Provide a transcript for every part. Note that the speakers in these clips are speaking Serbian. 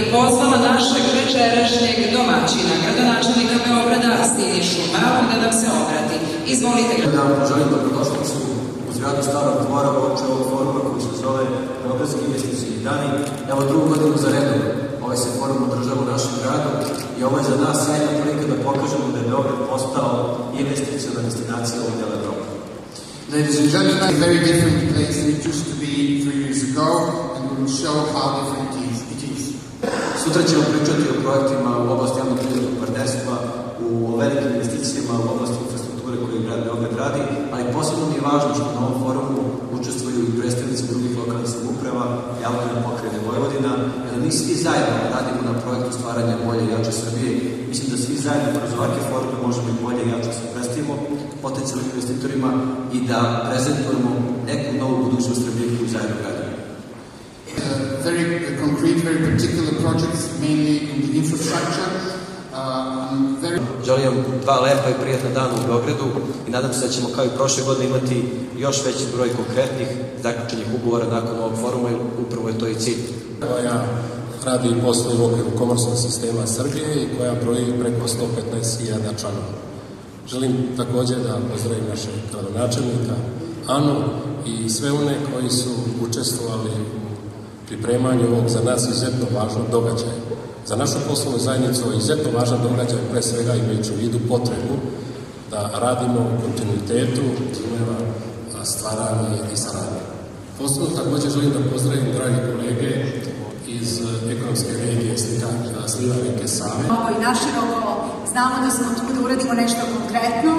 I pozvala našeg večerašnjeg domaćina, gradonačelnika Beograda Sinišu Malog, da nam se obrati. Izvolite. Da želim dobrodošlicu u zgradu Starog dvora uopće ovog foruma koji se zove Beogradski investicioni dani. Evo drugu godinu za redom ovaj se forum održava u našem gradu i ovo je za nas sjajna prilika da pokažemo da je Beograd postao investiciona destinacija ovog dela Evrope. Ladies and gentlemen, a very different place than it used to be 3 years ago, and we will show how different it is. Sutra ćemo pričati o projektima u oblasti javno-privatnog partnerstva, u velikim investicijama u oblasti infrastrukture koje grad Beograd radi, ali posebno mi je važno što na ovom forumu učestvuju i predstavnici drugih lokalnih samouprava i autonomne pokrajine Vojvodina, jer mi svi zajedno radimo na projektu stvaranja bolje i jače Srbije. Mislim da svi zajedno kroz ovakve forume možemo i bolje i jače se predstavimo potencijalnim investitorima i da prezentujemo neku novu budućnost Srbije koju zajedno gradimo. Very concrete, very particular projects, mainly in the infrastructure. Želim vam 2 lepa i prijatna dana u Beogradu i nadam se da ćemo kao i prošle godine imati još veći broj konkretnih zaključenih ugovora nakon ovog foruma i upravo je to i cilj. Koja radi i posluje u okviru komorskog sistema Srbije i koja broji preko 115.000 članova. Želim također da pozdravim našeg gradonačelnika Anu i sve one koji su učestvovali u pripremanju ovog za nas izuzetno važnog događaja. Za našu poslovnu zajednicu je izuzetno važan događaj, pre svega imajući u vidu potrebu da radimo u kontinuitetu timeva stvaranja i saradnje. Posebno također želim da pozdravim dragi kolege iz ekonomske regije sliva reke Save. Ovo i naširoko znamo da smo tu da uradimo nešto konkretno.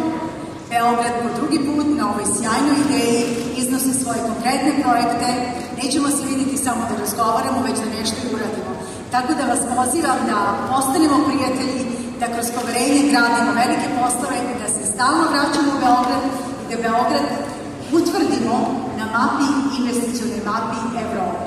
Beograd po drugi put na ovoj sjajnoj ideji iznosi svoje konkretne projekte. Nećemo se vidjeti samo da razgovaramo, već da nešto i uradimo. Tako da vas pozivam da postanemo prijatelji, da kroz poverenje gradimo velike poslove i da se stalno vraćamo u Beograd i da Beograd utvrdimo na mapi, investicionoj mapi Evrope.